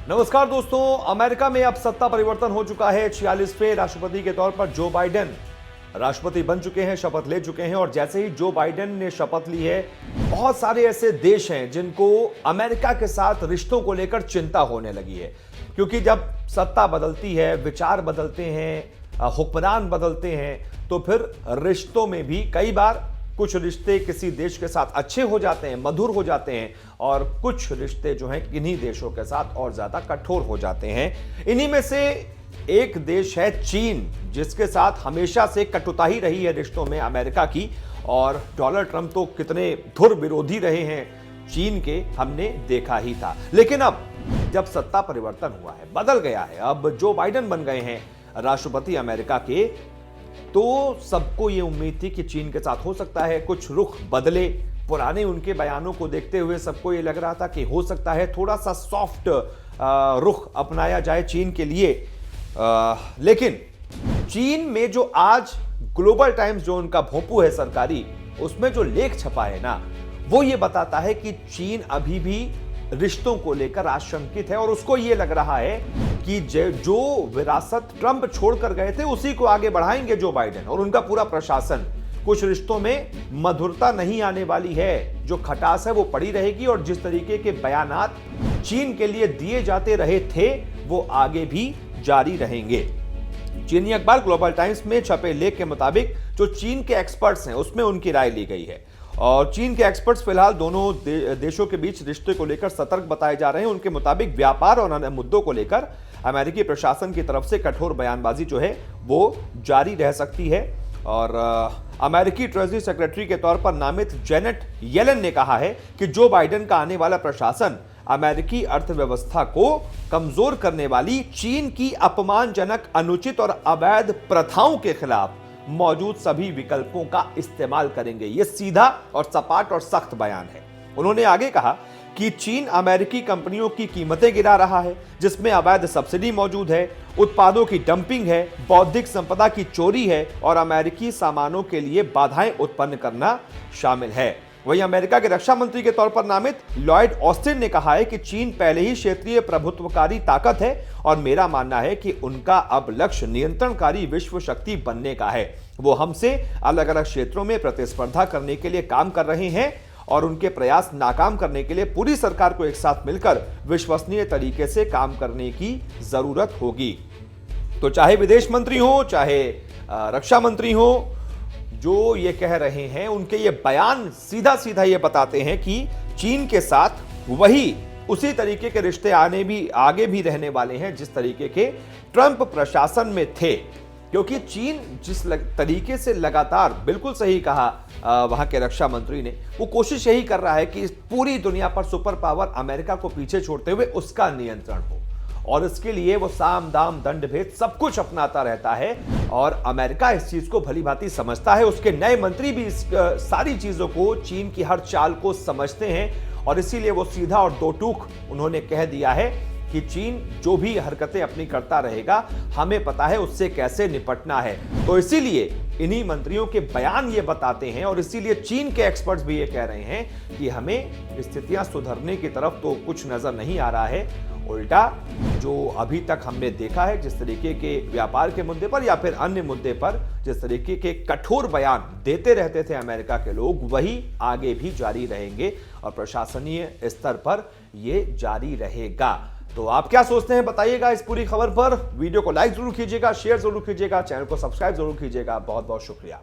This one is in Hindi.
नमस्कार दोस्तों, अमेरिका में अब सत्ता परिवर्तन हो चुका है। 46वें राष्ट्रपति के तौर पर जो बाइडेन राष्ट्रपति बन चुके हैं, शपथ ले चुके हैं। और जैसे ही जो बाइडेन ने शपथ ली है, बहुत सारे ऐसे देश हैं जिनको अमेरिका के साथ रिश्तों को लेकर चिंता होने लगी है, क्योंकि जब सत्ता बदलती है, विचार बदलते हैं, हुक्मरान बदलते हैं, तो फिर रिश्तों में भी कई बार कुछ रिश्ते किसी देश के साथ अच्छे हो जाते हैं, मधुर हो जाते हैं, और कुछ रिश्ते जो हैं किन्हीं देशों के साथ और ज्यादा कठोर हो जाते हैं। इन्हीं में से एक देश है चीन, जिसके साथ हमेशा से कटुता ही रही है रिश्तों में अमेरिका की। और डोनाल्ड ट्रंप तो कितने धुर विरोधी रहे हैं चीन के, हमने देखा ही था। लेकिन अब जब सत्ता परिवर्तन हुआ है, बदल गया है, अब जो बाइडेन बन गए हैं राष्ट्रपति अमेरिका के, तो सबको ये उम्मीद थी कि चीन के साथ हो सकता है कुछ रुख बदले। पुराने उनके बयानों को देखते हुए सबको ये लग रहा था कि हो सकता है थोड़ा सा सॉफ्ट रुख अपनाया जाए चीन के लिए। लेकिन चीन में जो आज ग्लोबल टाइम्स जो उनका भोंपू है सरकारी, उसमें जो लेख छपा है ना, वो ये बताता है कि चीन अभी भी रिश्तों को लेकर आशंकित है। और उसको ये लग रहा है कि जो विरासत ट्रंप छोड़कर गए थे, उसी को आगे बढ़ाएंगे जो बाइडेन और उनका पूरा प्रशासन। कुछ रिश्तों में मधुरता नहीं आने वाली है, जो खटास है वो पड़ी रहेगी। और जिस तरीके के बयानात चीन के लिए दिए जाते रहे थे, वो आगे भी जारी रहेंगे। चीनी अखबार ग्लोबल टाइम्स में छपे लेख के मुताबिक जो चीन के एक्सपर्ट्स हैं, उसमें उनकी राय ली गई है। और चीन के एक्सपर्ट्स फिलहाल दोनों देशों के बीच रिश्ते को लेकर सतर्क बताए जा रहे हैं। उनके मुताबिक व्यापार और अन्य मुद्दों को लेकर अमेरिकी प्रशासन की तरफ से कठोर बयानबाजी जो है वो जारी रह सकती है। और अमेरिकी ट्रेजरी सेक्रेटरी के तौर पर नामित जेनेट येलन ने कहा है कि जो बाइडेन का आने वाला प्रशासन अमेरिकी अर्थव्यवस्था को कमजोर करने वाली चीन की अपमानजनक, अनुचित और अवैध प्रथाओं के खिलाफ मौजूद सभी विकल्पों का इस्तेमाल करेंगे। यह सीधा और सपाट और सख्त बयान है। उन्होंने आगे कहा कि चीन अमेरिकी कंपनियों की कीमतें गिरा रहा है, जिसमें अवैध सब्सिडी मौजूद है, उत्पादों की डंपिंग है, बौद्धिक संपदा की चोरी है और अमेरिकी सामानों के लिए बाधाएं उत्पन्न करना शामिल है। वहीं अमेरिका के रक्षा मंत्री के तौर पर नामित लॉयड ऑस्टिन ने कहा है कि चीन पहले ही क्षेत्रीय प्रभुत्वकारी ताकत है और मेरा मानना है कि उनका अब लक्ष्य नियंत्रणकारी विश्व शक्ति बनने का है। वो हमसे अलग अलग क्षेत्रों में प्रतिस्पर्धा करने के लिए काम कर रहे हैं और उनके प्रयास नाकाम करने के लिए पूरी सरकार को एक साथ मिलकर विश्वसनीय तरीके से काम करने की जरूरत होगी। तो चाहे विदेश मंत्री हो, चाहे रक्षा मंत्री हो, जो ये कह रहे हैं, उनके ये बयान सीधा सीधा ये बताते हैं कि चीन के साथ वही उसी तरीके के रिश्ते आगे भी रहने वाले हैं जिस तरीके के ट्रंप प्रशासन में थे। क्योंकि चीन जिस तरीके से लगातार, बिल्कुल सही कहा वहां के रक्षा मंत्री ने, वो कोशिश यही कर रहा है कि पूरी दुनिया पर सुपर पावर अमेरिका को पीछे छोड़ते हुए उसका नियंत्रण हो। और इसके लिए वो साम दाम दंड भेद सब कुछ अपनाता रहता है। और अमेरिका इस चीज को भली भांति समझता है। उसके नए मंत्री भी इस सारी चीजों को, चीन की हर चाल को समझते हैं। और इसीलिए वो सीधा और दो टूक उन्होंने कह दिया है कि चीन जो भी हरकतें अपनी करता रहेगा, हमें पता है उससे कैसे निपटना है। तो इसीलिए इन्हीं मंत्रियों के बयान ये बताते हैं। और इसीलिए चीन के एक्सपर्ट्स भी ये कह रहे हैं कि हमें स्थितियां सुधरने की तरफ तो कुछ नजर नहीं आ रहा है। उल्टा जो अभी तक हमने देखा है, जिस तरीके के व्यापार के मुद्दे पर या फिर अन्य मुद्दे पर जिस तरीके के कठोर बयान देते रहते थे अमेरिका के लोग, वही आगे भी जारी रहेंगे और प्रशासनीय स्तर पर ये जारी रहेगा। तो आप क्या सोचते हैं, बताइएगा इस पूरी खबर पर। वीडियो को लाइक जरूर कीजिएगा, शेयर जरूर कीजिएगा, चैनल को सब्सक्राइब जरूर कीजिएगा। बहुत बहुत शुक्रिया।